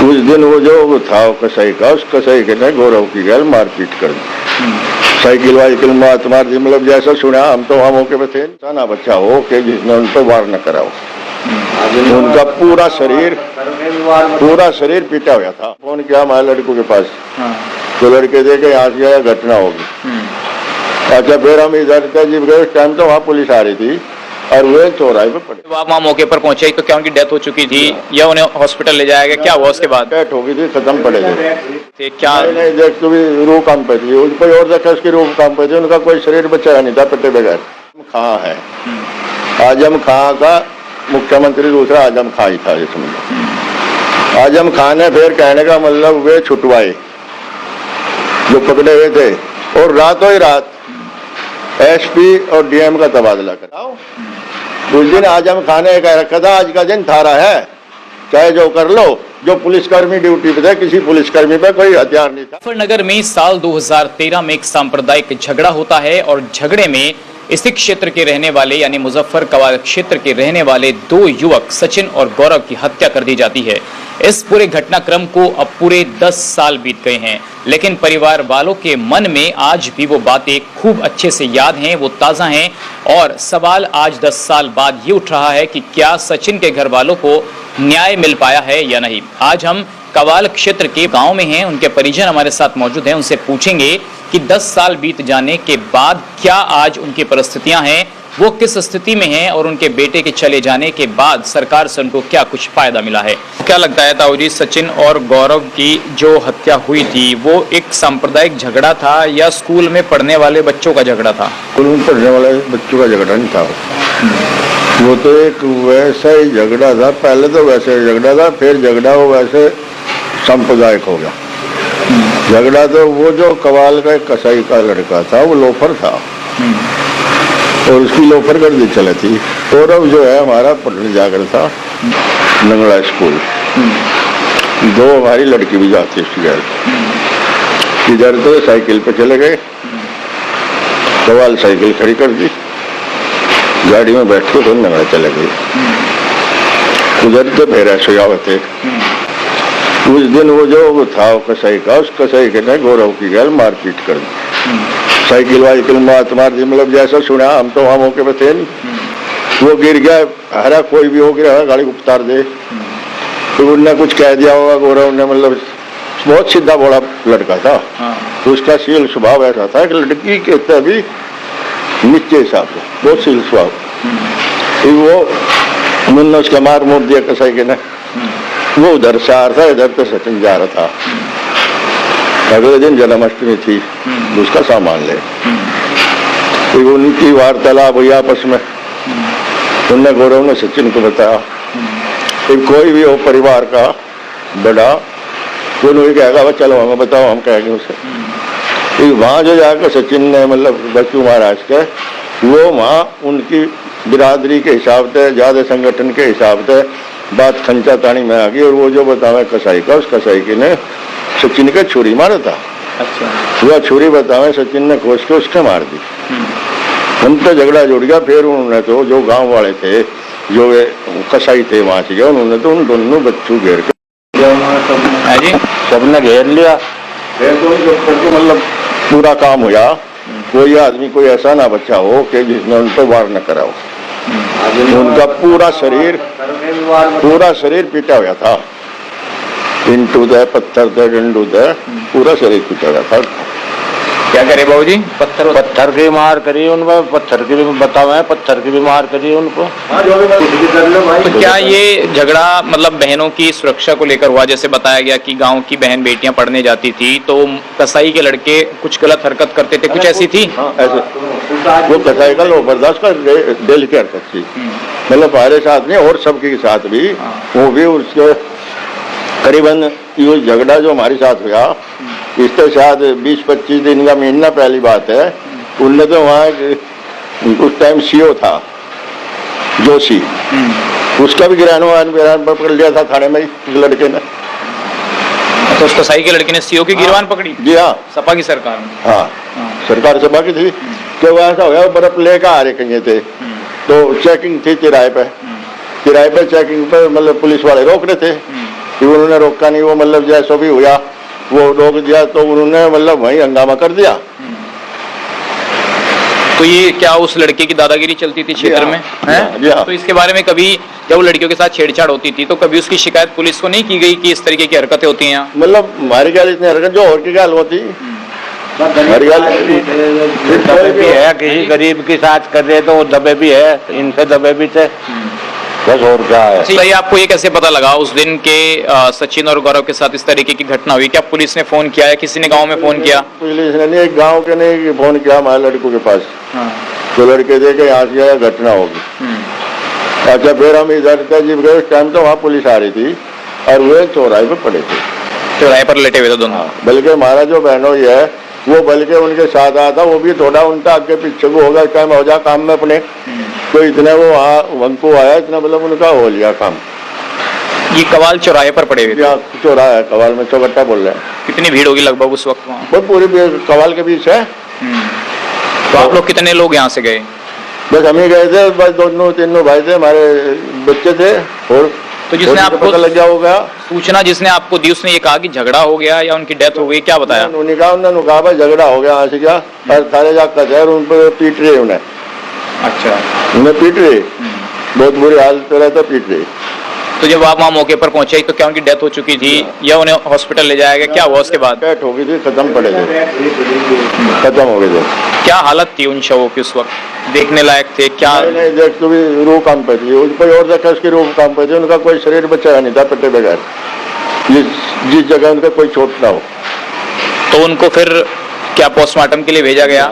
उस दिन वो जो था कसाई का, उस कसाई के ने गौरव की गैल मारपीट कर दी, साइकिल वाइकिल मात मार दी। मतलब जैसा सुना, हम तो वहां मौके पे थे, ना बच्चा हो कि जिसने उन पर वार न कराओ। उनका पूरा शरीर पीटा हुआ था। फोन किया हमारे लड़कों के पास, तो लड़के देखे यहाँ से घटना होगी। अच्छा, फिर हम इधर तजीब गए, उस टाइम तो वहाँ पुलिस आ रही थी और वे चौराहे पे पड़े। तो आप वहाँ मौके पर पहुंचे तो क्या उनकी डेथ हो चुकी थी या उन्हें हॉस्पिटल ले जाया गया, क्या हुआ उसके बाद? डेथ हो गई थी, खत्म पड़े थे। क्या नहीं देख, तो भी रूह काम पे थी, कोई और देखा उसकी रूह काम पे थी, उनका कोई शरीर बचा नहीं था पट्टे बगैर। खां है, आजम खां का मुख्यमंत्री दूसरा आजम खां ही था। इसमें आजम खां ने फिर कहने का मतलब वे छुटवाए जो पकड़े हुए थे, और रातों ही रात एसपी और डीएम का तबादला कराओ। उस दिन आजम खान ने कह रखा था, आज का दिन थारा है, चाहे जो कर लो। जो पुलिसकर्मी ड्यूटी पे थे, किसी पुलिसकर्मी पे कोई हथियार नहीं था। मुजफ्फरनगर में साल 2013 में एक सांप्रदायिक झगड़ा होता है और झगड़े में इसी क्षेत्र के रहने वाले यानी मुजफ्फर कवाल क्षेत्र के रहने वाले दो युवक सचिन और गौरव की हत्या कर दी जाती है। इस पूरे घटनाक्रम को अब पूरे 10 साल बीत गए हैं, लेकिन परिवार वालों के मन में आज भी वो बातें खूब अच्छे से याद हैं, वो ताज़ा हैं। और सवाल आज 10 साल बाद ये उठ रहा है कि क्या सचिन के घर वालों को न्याय मिल पाया है या नहीं। आज हम कवाल क्षेत्र के गांव में हैं, उनके परिजन हमारे साथ मौजूद हैं, उनसे पूछेंगे कि 10 साल बीत जाने के बाद क्या आज उनकी परिस्थितियां हैं, वो किस स्थिति में हैं, और उनके बेटे के चले जाने के बाद सरकार से उनको क्या कुछ फायदा मिला है। क्या लगता है ताऊ जी, सचिन और गौरव की जो हत्या हुई थी वो एक सांप्रदायिक झगड़ा था या स्कूल में पढ़ने वाले बच्चों का झगड़ा था? स्कूल में पढ़ने वाले बच्चों का झगड़ा नहीं था, वो तो एक वैसा ही झगड़ा था। पहले तो वैसे झगड़ा था, फिर झगड़ा वो वैसे सांप्रदायिक हो गया झगड़ा। तो वो जो कवाल का एक कसाई का लड़का था, वो लोफर था और उसकी लोफर गर्दी चली थी। और अब जो है हमारा पढ़ने जाकर था लंगड़ा स्कूल, दो हमारी लड़की भी जाती उसकी घर। इधर तो साइकिल पे चले गए, कवाल साइकिल खड़ी कर दी, गाड़ी में बैठ के तो लंगड़ा चले गए। उधर तो फिर ऐसे आवत थे। उस दिन वो जो था कसाई का, उस कसाई के ने गौरव की गैल मारपीट कर दी, साइकिल वाइकिल मात मार दी। मतलब जैसा सुना, हम तो वहां मौके पे थे नहीं। वो गिर गया, हरा कोई भी हो गया, गाड़ी को उतार दे। तो उनने कुछ कह दिया होगा गौरव ने, मतलब बहुत सीधा बड़ा लड़का था। तो उसका सील स्वभाव ऐसा था कि लड़की के तभी नीचे हिसाब से बहुत सील स्वभाव। फिर वो मुन्ना उसका मार मोड़ दिया कसाई के ने। वो उधर से आ रहा था, इधर तो सचिन जा रहा था। अगले दिन जन्माष्टमी थी, उसका सामान ले। फिर उनकी वार्तालाप हुई आपस में, उनने गौरव ने सचिन को बताया। फिर कोई भी हो परिवार का बड़ा, तो नहीं कहेगा चलो हमें बताओ, हम कहेंगे उसे। फिर वहाँ जो जाकर सचिन ने मतलब बच्चू महाराज के, वो वहाँ उनकी बिरादरी के हिसाब से, ज्यादा संगठन के हिसाब से बात खंचा तानी में आ गई। और वो जो बतावे कसाई का, उस कसाई की ने सचिन के छुरी मारा था। अच्छा। वह छुरी बतावे सचिन ने खोज के उसके मार दी। उन पर झगड़ा जुड़ गया। फिर उन्होंने तो जो गांव वाले थे, जो कसाई थे, वहां से गए, उन्होंने तो उन दोनों बच्चों घेर के सबने घेर लिया। फिर तो मतलब पूरा काम हुआ। कोई आदमी कोई ऐसा ना बच्चा हो कि जिसने उन पर वार न कराओ। उनका पूरा शरीर पीटा हुआ था, इंटू दे, पत्थर दे, डंडू दे, पूरा शरीर पीटा हुआ था। क्या करे बाबूजी? पत्थर की मार करी उनको, पत्थर की भी बतावे, पत्थर की भी मार करी उनको। तो क्या ये झगड़ा मतलब बहनों की सुरक्षा को लेकर हुआ? जैसे बताया गया कि गांव की बहन बेटियां पढ़ने जाती थी तो कसाई के लड़के कुछ गलत हरकत करते थे, कुछ ऐसी थी? हाँ, ऐसे वो कसाई का लोबरदास का दिल की हरकत थी। मतलब हमारे साथ नहीं और सबके साथ भी। वो भी उसके करीबन ये झगड़ा जो हमारे साथ हुआ, इसके साथ 20-25 दिन का महीना पहली बात है। उनने तो वहाँ उस टाइम सीओ था जोशी, उसका भी गिरवान पकड़ लिया था थाने में लड़के ने। तो उस कसाई के लड़के ने सीओ की गिरवान पकड़ी? जी हाँ, सपा की सरकार में। हाँ, सरकार सपा की थी। कि वो ऐसा हुआ, बर्फ लेकर आ रहे कहीं थे, तो चेकिंग थी किराए पे चेकिंग पे, मतलब पुलिस वाले रोक रहे थे। कि उन्होंने रोका नहीं, वो मतलब जैसा भी हुआ वो रोक दिया, तो उन्होंने मतलब वहीं हंगामा कर दिया। तो ये क्या उस लड़के की दादागिरी चलती थी क्षेत्र में, है? जी हाँ। तो इसके बारे में कभी जब वो लड़कियों के साथ छेड़छाड़ होती थी तो कभी उसकी शिकायत पुलिस को नहीं की गई कि इस तरीके की हरकतें होती हैं यहाँ? मतलब हमारी ख्याल इतनी हरकत जो और की ख्याल होती हमारी ख्याल दबे भी है, किसी गरीब के साथ कर रहे तो वो दबे भी है, इनसे दबे भी थे, बस और क्या है। अच्छा, ये आपको ये कैसे पता लगा उस दिन के सचिन और गौरव के साथ इस तरीके की घटना हुई? क्या पुलिस ने फोन किया या किसी ने गांव में फोन किया? पुलिस ने नहीं, एक गाँव के ने फोन किया हमारे लड़कों के पास, तो लड़के देखे यहाँ से आया घटना होगी। अच्छा, फिर हम इधर तजीब गए, उस टाइम तो वहाँ पुलिस आ रही थी और वे चौराहे पे पड़े थे, चौराहे पर लेटे हुए थे दोनों। बल्कि हमारा जो बहनोई है वो बल्कि उनके साथ आया था, वो भी थोड़ा उनका आगे पीछे को होगा, इस टाइम हो जा काम में अपने, तो इतने वो हमको आया, इतना मतलब उनका हो लिया काम। ये कवाल चौराहे पर पड़े हुए थे? चौराहा है, कवाल में चौगट्टा बोल रहे हैं। कितनी भीड़ होगी लगभग उस वक्त वहाँ? बहुत पूरी कवाल के बीच है। तो आप लोग कितने लोग यहाँ से गए? बस हम ही गए थे, बस दोनों तीनों भाई थे, हमारे बच्चे थे, और तो जिसने आपको पता लग गया होगा, सूचना जिसने आपको दी उसने ये कहा कि झगड़ा हो गया या उनकी डेथ हो गई, क्या बताया? उन्होंने कहा भाई झगड़ा हो गया, यहाँ से क्या और सारे जाकर थे, उन पर पीट रहे उन्हें। अच्छा, उन्हें पीट रहे, बहुत बुरी हालत तो रहता, पीट रहे। तो जब आप वहाँ मौके पर पहुंचे तो क्या उनकी डेथ हो चुकी थी या उन्हें हॉस्पिटल ले जाया गया, क्या हुआ उसके बाद? डेथ हो गई थी, खत्म पड़े थे, खत्म हो गए थे। क्या हालत थी उन शवों की उस वक्त? देखने लायक थे क्या? नहीं देख, तो भी रूह काम पे थी, कोई और देखा उसकी रूह काम पे थी, उनका कोई शरीर बचा नहीं था पट्टे बगैर, जिस जगह उनका कोई चोट ना हो। तो उनको फिर क्या पोस्टमार्टम के लिए भेजा गया?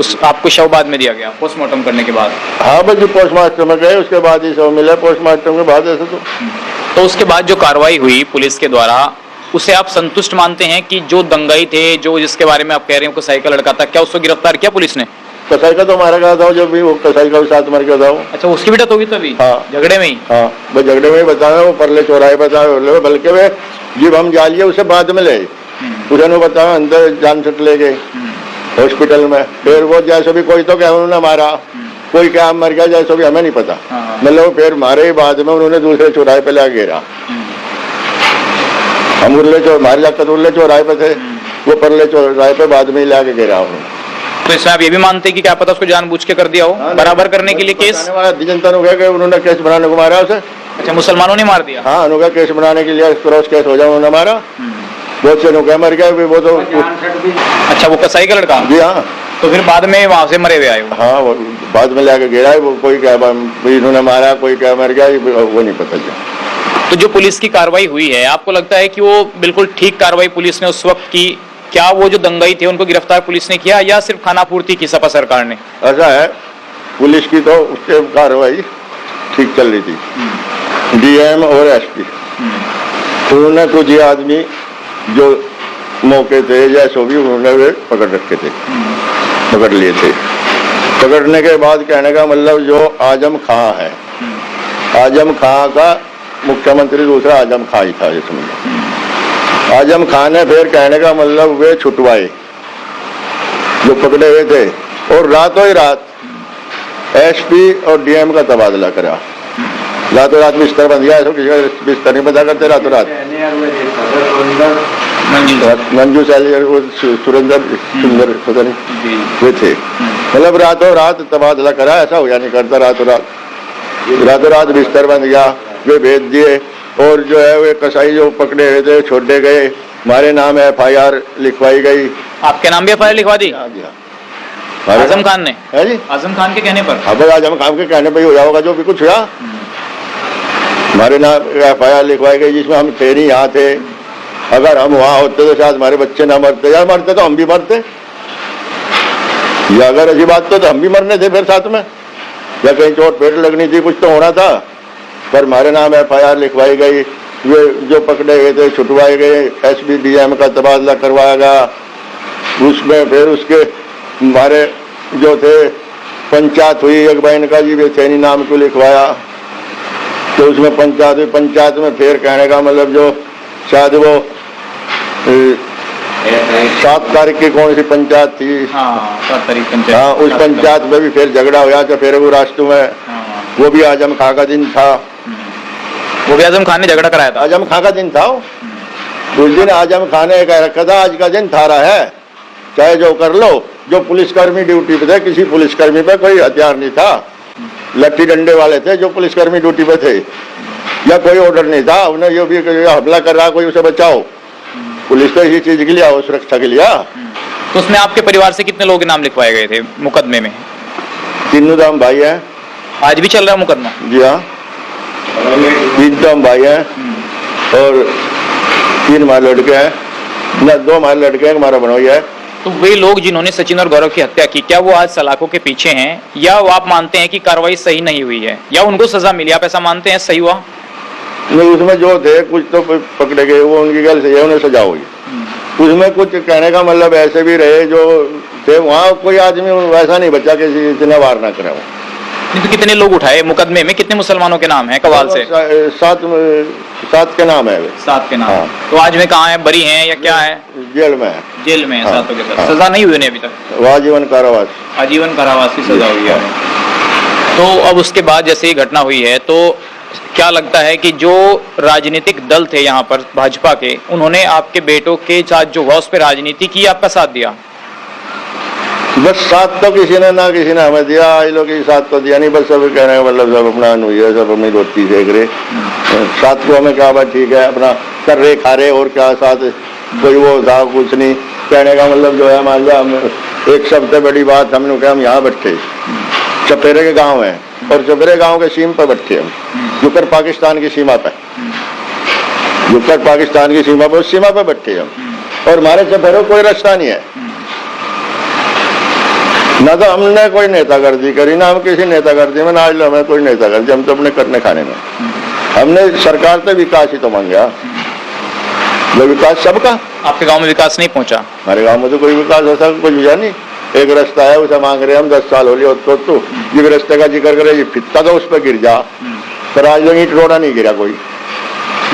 उस आपको शव बाद में दिया गया पोस्टमार्टम करने के बाद? हाँ बस जो पोस्टमार्टम में गए उसके बाद ही शव मिला, पोस्टमार्टम के बाद ऐसे तो उसके बाद जो कार्रवाई हुई पुलिस के द्वारा, उसे आप संतुष्ट मानते हैं कि जो दंगाई थे, जो जिसके बारे में आप कह रहे हो कसाई का लड़का था, क्या उसको गिरफ्तार किया पुलिस ने? कसाई का तो मारा गया था, जो भी वो कसाई का भी साथ मर गया था वो। अच्छा, उसकी भी डेथ होगी तभी? हाँ। झगड़े में ही? हाँ, बस झगड़े में ही बताया, वो परले चौराहे बताया, बल्कि वे जब हम जा लिए उसे बाद में ले, उन्होंने बताया अंदर जान छट ले गए हॉस्पिटल में, फिर वो जैसे भी कोई तो क्या उन्होंने मारा, कोई क्या मर गया जैसे भी हमें नहीं पता, मतलब फिर मारे ही बाद में उन्होंने दूसरे चौराहे पे ला घेरा। हम हमारे लगता उर्ले चौराहे पे थे, वो परले चौराहे पे बाद में ही ला के घेरा उन्होंने। तो इसमें आप ये भी मानते हैं कि क्या पता उसको जानबूझ के कर दिया हो, बराबर करने के लिए केस? जनता ने कहा उन्होंने केस बनाने को मारा उसे। अच्छा, मुसलमानों ने मार दिया? हाँ, उन्होंने केस बनाने के लिए क्रॉस केस हो जाए उन्होंने मारा, बहुत से लोग मर गए वो तो। अच्छा, वो कसाई का लड़का? जी हाँ। तो फिर बाद में वहां से मरे हुए आए? हाँ, वो बाद में लाके गिरा है, वो कोई क्या इन्होंने मारा, कोई क्या मर गया, वो नहीं पता चला। तो जो पुलिस की कार्रवाई हुई है, आपको लगता है कि वो बिल्कुल ठीक कार्रवाई पुलिस ने उस वक्त की? क्या वो जो दंगाई थे उनको गिरफ्तार पुलिस ने किया या सिर्फ खानापूर्ति की सपा सरकार ने? ऐसा है, पुलिस की तो उससे कार्रवाई ठीक चल रही थी, डीएम और एसपी, उन्होंने कुछ ये आदमी जो मौके थे या सो भी उन्होंने वे पकड़ रखे थे, पकड़ लिए थे। पकड़ने के बाद कहने का मतलब जो आजम खां है, आजम खां का मुख्यमंत्री दूसरा आजम खां ही था, ये समझ। आजम खां ने फिर कहने का मतलब वे छुटवाए जो पकड़े हुए थे, और रातों ही रात एसपी और डीएम का तबादला करा, रातों रात बिस्तर बन गया, किसी बिस्तर नहीं बता करते, रातों रात मंजू सैलियर, वो सुरेंद्र सुंदर पता नहीं वे थे, मतलब रातों रात तबादला करा, ऐसा हो या नहीं करता, रातों रात बिस्तर बन गया, वे भेज दिए, और जो है वे कसाई जो पकड़े हुए थे छोड़े गए, हमारे नाम FIR लिखवाई गई। आपके नाम भी FIR लिखवा दी? हाँ जी हाँ। आजम खान ने? है जी, आजम खान के कहने पर? अब आजम खान के कहने पर ही हो जाओगा जो भी कुछ हुआ। हमारे नाम FIR लिखवाई गई, जिसमें हम थे नहीं, यहाँ थे, अगर हम वहाँ होते तो शायद हमारे बच्चे ना मरते, या मरते तो हम भी मरते, या अगर ऐसी बात तो हम भी मरने थे फिर साथ में, या कहीं चोट पेट लगनी थी, कुछ तो होना था, पर हमारे नाम FIR लिखवाई गई, वे जो पकड़े गए थे छुटवाए गए, एसपी डीएम का तबादला करवाया गया, उसमें फिर उसके हमारे जो थे पंचायत हुई, एक बहन का जी वे सैनी नाम को लिखवाया, तो उसमें पंचायत हुई, पंचायत में फिर कहने का मतलब जो शायद वो 7 तारीख की कौन सी पंचायत थी? हाँ, 7 तारीख पंचायत। हाँ, उस पंचायत में भी फिर झगड़ा हुआ, तो फिर वो राष्ट्र में वो भी आजम खां का दिन था, वो भी आजम खान ने झगड़ा कराया था। आजम खां का दिन था वो। उस दिन आजम खान ने कह रखा था आज का दिन थारा है, चाहे जो कर लो। जो पुलिसकर्मी ड्यूटी पे थे, किसी पुलिसकर्मी पे कोई हथियार नहीं था, लट्ठी डंडे वाले थे जो पुलिसकर्मी ड्यूटी पे थे, या कोई ऑर्डर नहीं था उन्हें ये भी हमला कर रहा कोई उसे बचाओ। पुलिस तो इसी चीज के लिए आओ, सुरक्षा के लिए। तो उसमें आपके परिवार से कितने लोग के नाम लिखवाए गए थे मुकदमे में? तीनों दाम भाई हैं। आज भी चल रहा है मुकदमा? जी हाँ, 3 दाम भाई हैं और 3 हमारे लड़के हैं, न 2 हमारे लड़के हैं, हमारा बनोई है। तो वे लोग जिन्होंने सचिन और गौरव की हत्या की, क्या वो आज सलाखों के पीछे हैं, या वो आप मानते हैं कि कार्रवाई सही नहीं हुई है, या उनको सजा मिली? आप ऐसा मानते हैं सही हुआ? नहीं, उसमें जो थे कुछ तो पकड़े गए, वो उनकी गल सही है, उन्हें सजा हुई। उसमें कुछ कहने का मतलब ऐसे भी रहे जो थे, वहाँ कोई आदमी वैसा नहीं बचा कि इतना वार ना करे। तो कितने लोग उठाए मुकदमे में? कितने मुसलमानों के नाम है कवाल से? 7 के नाम है। 7 के नाम। हाँ। तो आज में कहाँ है, बरी हैं या क्या है? जेल में है। जेल में है। हाँ। 7 के साथ। हाँ। सजा नहीं हुई उन्हें अभी तक? वो आजीवन कारावास। आजीवन कारावास की सजा हुई है। तो अब उसके बाद जैसे ये घटना हुई है, तो क्या लगता है कि जो राजनीतिक दल थे यहाँ पर भाजपा के, उन्होंने आपके बेटों के साथ जो हुआ उस पर राजनीति की, आपका साथ दिया? बस साथ तो किसी ने ना किसी ने हमें दिया, आई लोग साथ तो दिया नहीं, बस सब कहने का मतलब सब अपना हुई है, सब अपनी रोटी सेक रहे। साथ को हमें क्या बात, ठीक है अपना कर रहे खा रहे, और क्या साथ कोई वो था कुछ नहीं। कहने का मतलब जो है मान लिया हम एक सबसे बड़ी बात हमने कहा, हम यहाँ बैठे चपेरे के गांव है और चपेरे गांव के सीम पर बैठे हम, जुकर पाकिस्तान की सीमा पे, जुकर पाकिस्तान की सीमा पर, उस सीमा पे बैठे हम, और हमारे चपेरों कोई रास्ता नहीं है। ना तो हमने कोई नेतागर्दी करी, ना हम किसी नेतागर्दी में, ना आज हमें कोई नेतागर्दी, हम तो अपने करने खाने में। हमने सरकार से विकास ही तो मांगा, वो विकास सबका। आपके गांव में विकास नहीं पहुंचा? हमारे गांव में तो कोई विकास ऐसा कुछ हुआ नहीं। एक रास्ता है उसे मांग रहे हम, 10 साल हो लिया तो जिस रास्ते का जिक्र करे, ये फित्ता तो उस पर गिर जा, पर आज ईंट रोड़ा नहीं गिरा कोई।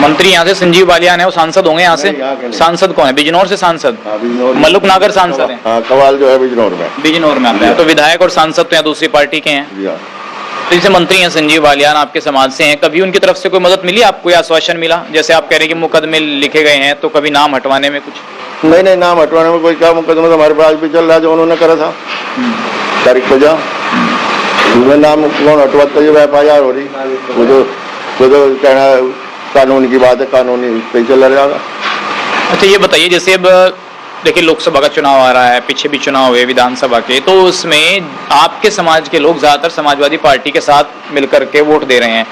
मंत्री यहाँ से संजीव बालियान है, वो सांसद होंगे यहाँ से? नहीं, यहाँ के नहीं। सांसद कौन है? बिजनौर से सांसद? हाँ, बिजनौर। मल्लुक नागर सांसद है? हाँ, कवाल जो है बिजनौर में। बिजनौर में आते हैं। तो विधायक और सांसद तो यहाँ दूसरी पार्टी के हैं। जी हाँ। तो जैसे मंत्री हैं संजीव बालियान, आपके समाज से हैं, कभी उनकी तरफ से कोई मदद मिली आपको, या आश्वासन मिला? जैसे आप कह रहे हैं कि मुकदमे लिखे गए हैं, तो कभी नाम हटवाने में कुछ? नहीं, नाम हटवाने में कोई क्या मुकदमा तो हमारे पास भी चल रहा है, जो उन्होंने करा था तारीख को जा, उसमें नाम कौन हटवाता है? FIR हो रही, वो तो कहना कानून की बात है, कानूनी पे चला जाएगा। अच्छा ये बताइए, जैसे अब देखिए लोकसभा का चुनाव आ रहा है, पीछे भी चुनाव हुए विधानसभा के, तो उसमें आपके समाज के लोग ज्यादातर समाजवादी पार्टी के साथ मिलकर के वोट दे रहे हैं।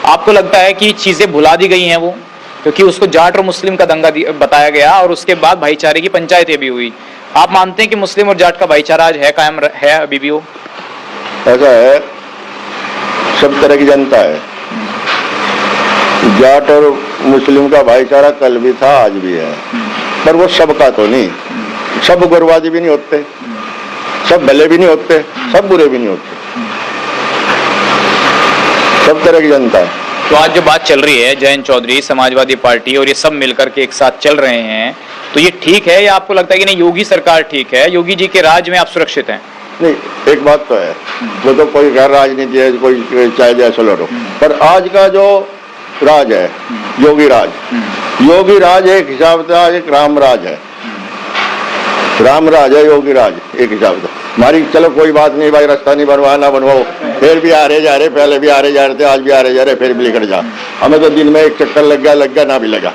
आपको लगता है कि चीजें भुला दी गई हैं वो, क्योंकि उसको जाट और मुस्लिम का दंगा बताया गया और उसके बाद भाईचारे की पंचायतें भी हुई? आप मानते हैं कि मुस्लिम और जाट का भाईचारा आज है, कायम है अभी भी? वो ऐसा है, सब तरह की जनता है। जाट और मुस्लिम का भाईचारा कल भी था, आज भी है, पर वो सबका तो नहीं। सब उग्रवादी भी नहीं होते, सब भले भी नहीं होते, सब बुरे भी नहीं होते, सब तरह की जनता है। तो आज जो बात चल रही है, जयंत चौधरी, समाजवादी पार्टी और ये सब मिलकर के एक साथ चल रहे हैं, तो ये ठीक है, या आपको लगता है कि नहीं योगी सरकार ठीक है, योगी जी के राज में आप सुरक्षित हैं? नहीं, एक बात तो है, वो तो कोई गैर राजनीति है, कोई चाहे जैसा लड़ो, पर आज का जो राज है योगी राज, योगी राज एक हिसाब से आज एक राम राज है, राम राज है योगी राज एक हिसाब से। हमारी चलो कोई बात नहीं भाई, रास्ता नहीं बनवा ना बनवाओ, फिर भी आ रहे जा रहे, पहले भी आ रहे जा रहे थे, आज भी आ रहे जा रहे, फिर भी निकल जा। हमें तो दिन में एक चक्कर लग गया ना भी लगा,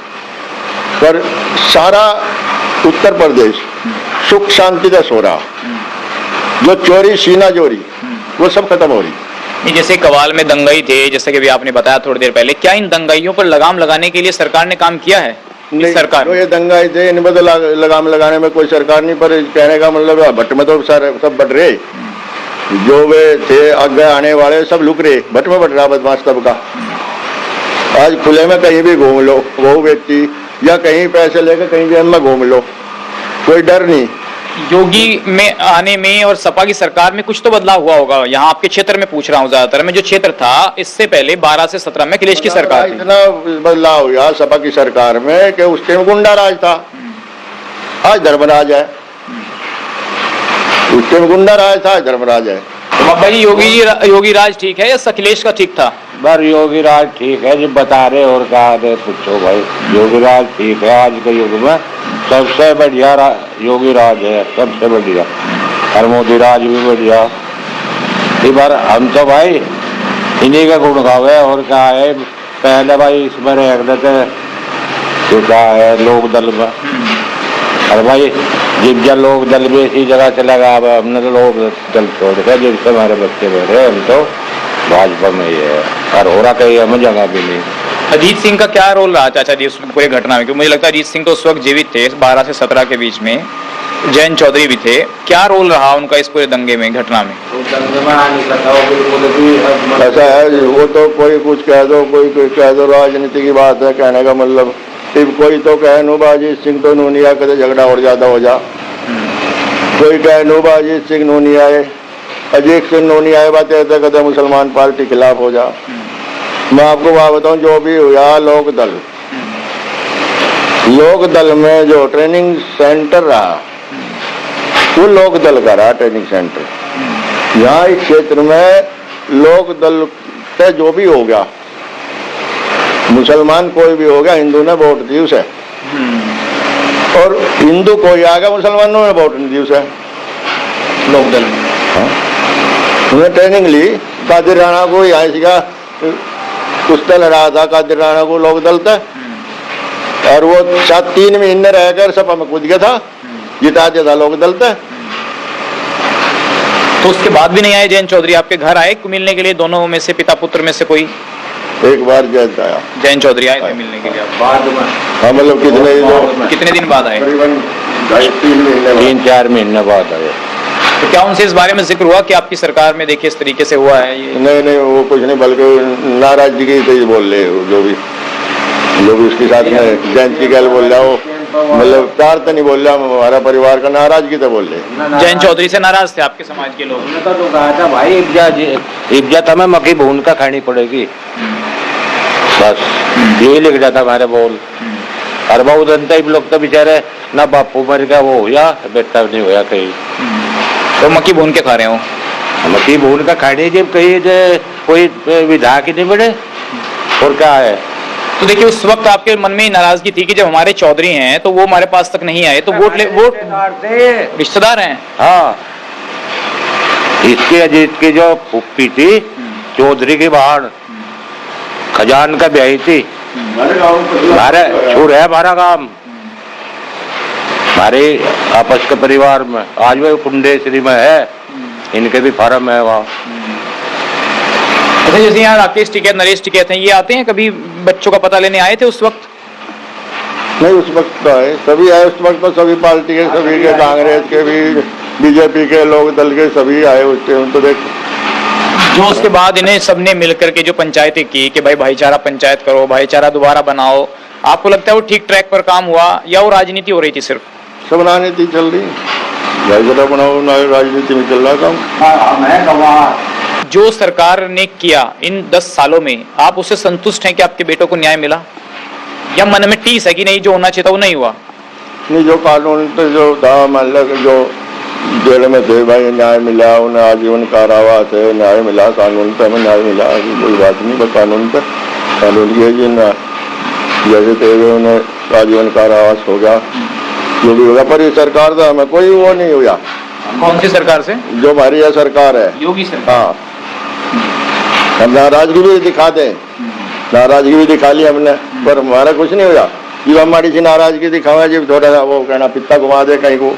पर सारा उत्तर प्रदेश सुख शांति से सो रहा। जो चोरी सीना चोरी वो सब खत्म हो रही। जैसे कवाल में दंगाई थे, जैसे कि अभी आपने बताया थोड़ी देर पहले, क्या इन दंगाइयों पर लगाम लगाने के लिए सरकार ने काम किया है? नहीं, सरकार जो ये दंगाई थे इन पर लगाम लगाने में कोई सरकार नहीं, पर कहने का मतलब भट्ट में तो सारे सब बढ़ रहे, जो वे थे आगे आने वाले सब लुक रहे, भट्ट में बढ़ रहा बदमाश सबका। आज खुले में कहीं भी घूम लो, वो व्यक्ति या कहीं पैसे लेकर कहीं जेब में घूम लो, कोई डर नहीं। योगी में आने में और सपा की सरकार में कुछ तो बदलाव हुआ होगा। यहाँ आपके क्षेत्र में पूछ रहा हूँ, ज्यादातर में जो क्षेत्र था, इससे पहले 12 से 17 में अखिलेश की सरकार थी। इतना बदलाव हुआ सपा की सरकार में कि उस टाइम गुंडा राज था, आज धर्मराज है। उस टाइम गुंडा राज था, आज धर्मराज है। बाबा जी योगी राज ठीक है या अखिलेश का ठीक था? पर योगी राज ठीक है जो बता रहे और कहा रहे पूछो भाई। योगी राज ठीक है, आज के युग में सबसे बढ़िया योगी राज है, सबसे बढ़िया। और मोदी राज भी बढ़िया। इस बार हम तो भाई इन्हीं का गुण गावे और क्या है। पहले भाई इसमें रह देते तो क्या है लोक दल में। और भाई जब लोक दल भी इसी जगह चला गया, अब हमने तो लोक दल छोड़ दिया। जब से हमारे बच्चे बैठे हम तो भाजपा में ही है और हो रहा कहीं हमें जगह भी नहीं। अजीत सिंह का क्या रोल रहा चाचा जी उस पूरे घटना में? क्योंकि मुझे लगता है अजीत सिंह तो उस वक्त जीवित थे 12 से 17 के बीच में, जयंत चौधरी भी थे। क्या रोल रहा उनका इस पूरे दंगे में, घटना में? ऐसा है वो तो कोई कुछ कह दो, कोई कह दो, राजनीति की बात है। कहने का मतलब सिर्फ कोई तो कहे नो अजीत सिंह तो नूनिया कदे झगड़ा और ज्यादा हो जा, कोई कहे नो अजीत सिंह नूनी आए, अजीत सिंह नूनी आए बात ऐसा कदे मुसलमान पार्टी खिलाफ हो जा। मैं आपको बात बताऊं जो भी हुआ लोक दल में जो ट्रेनिंग सेंटर रहा वो लोक दल का रहा ट्रेनिंग सेंटर। यहाँ इस क्षेत्र में लोक दल से जो भी हो गया, मुसलमान कोई भी हो गया, हिंदू ने वोट दी उसे, और हिंदू कोई आ गया मुसलमानों ने वोट नहीं दी उसे लोक दल में। उन्हें ट्रेनिंग ली। कादिर राणा को यहाँ सीखा कुश्ता लड़ा था, कादिर राणा को लोक दल था, और वो 3 महीने रहकर सपा में कूद गया था, जिता दिया था लोक दल था। तो उसके बाद भी नहीं आए जयंत चौधरी आपके घर आए मिलने के लिए? दोनों में से पिता पुत्र में से कोई? एक बार जयंत आया, जयंत चौधरी आए थे मिलने के लिए बाद में। हाँ मतलब कितने दिन बाद आए? करीबन 3-4 महीने बाद आए। तो क्या उनसे इस बारे में जिक्र हुआ कि आपकी सरकार में देखिए इस तरीके से हुआ है ये? नहीं वो कुछ नहीं, बल्कि नाराजगी से बोल रहे जो भी उसके साथ में जयंत की गैल बोल रहा हो, मतलब प्यार तो नहीं बोल रहा, हमारा परिवार का नाराजगी तो बोल रहे। जयंत चौधरी से नाराज थे आपके समाज के लोग? उन्होंने तो कहा था भाई इज्जत हमें मक्की भून का खानी पड़ेगी, बस यही लिख जाता हमारे बोल। और बहुत जनता लोग तो बेचारे ना बापू मर गया वो या बेटा नहीं होया कहीं, तो मक्की भून के खा रहे हो? मक्की भून का खाने जब कहीं कोई विधायक ही नहीं मिले और क्या है। तो देखिए उस वक्त आपके मन में नाराजगी थी कि जब हमारे चौधरी हैं तो वो हमारे पास तक नहीं आए, तो वोट रिश्तेदार हैं। हाँ, इसके अजीत की जो फुप्पी थी चौधरी की बाहर खजान का ब्याही थी, हमारे छूर है हमारा काम, हमारे आपस के परिवार में। आज वो कुंडेश्वरी में है, इनके भी फार्म है वहाँ। अच्छा, जैसे यहाँ राकेश टिकैत, नरेश टिकैत हैं, ये आते हैं कभी बच्चों का पता लेने आए थे उस वक्त? नहीं उस वक्त तो है, सभी आए उस वक्त तो, सभी पार्टी के, सभी के, कांग्रेस के भी, बीजेपी के, लोक दल के सभी आए उस टाइम। तो देख जो उसके बाद इन्हें सबने मिलकर के जो पंचायतें की कि भाई भाईचारा पंचायत करो, भाईचारा दोबारा बनाओ, आपको लगता है वो ठीक ट्रैक पर काम हुआ या वो राजनीति हो रही थी सिर्फ? सब राजनीति चल रही, भाईचारा बनाओ ना, राजनीति में चल रहा काम। जो सरकार ने किया इन 10 सालों में, आप उससे संतुष्ट हैं कि आपके बेटों को न्याय मिला, या मन में टीस है कि नहीं जो होना चाहिए था वो नहीं हुआ? नहीं, जो कानून पे जो था मतलब जो जेल में थे भाई न्याय मिला, उन्हें आजीवन कारावास है, न्याय मिला, कानून पे हमें न्याय मिला, कोई बात नहीं। बस कानून पे कानून की है जी ना, जैसे थे उन्हें आजीवन कारावास हो गया, जो भी होगा। पर ये सरकार तो हमें कोई वो नहीं हुआ। कौन सी सरकार से? जो हमारी यह सरकार है, योगी सरकार। हाँ, हम नाराजगी भी दिखा दें, नाराजगी भी दिखा ली हमने, पर हमारा कुछ नहीं हुआ। ये हमारी सी नाराजगी दिखावा जी, थोड़ा सा वो कहना पिता घुमा दे कहीं को,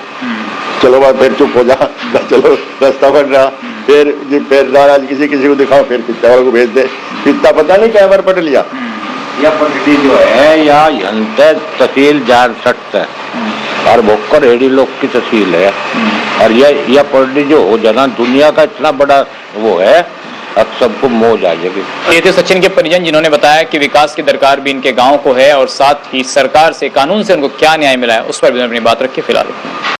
चलो बात फिर चुप हो जा, चलो रास्ता बन रहा, फिर नाराज किसी को दिखाओ, फिर पिता वाले को भेज दे, पिता पता नहीं क्या बार पट लिया। यह पटरी जो है या तहसील जान सकता है और भोकर रेडी लोग की तहसील है, और यह पटरी जो हो जाना दुनिया का इतना बड़ा वो है, अब सबको मौज आ जाएगी। ये थे सचिन के परिजन जिन्होंने बताया कि विकास की दरकार भी इनके गांव को है और साथ ही सरकार से, कानून से उनको क्या न्याय मिला है उस पर भी अपनी बात रखी। फिलहाल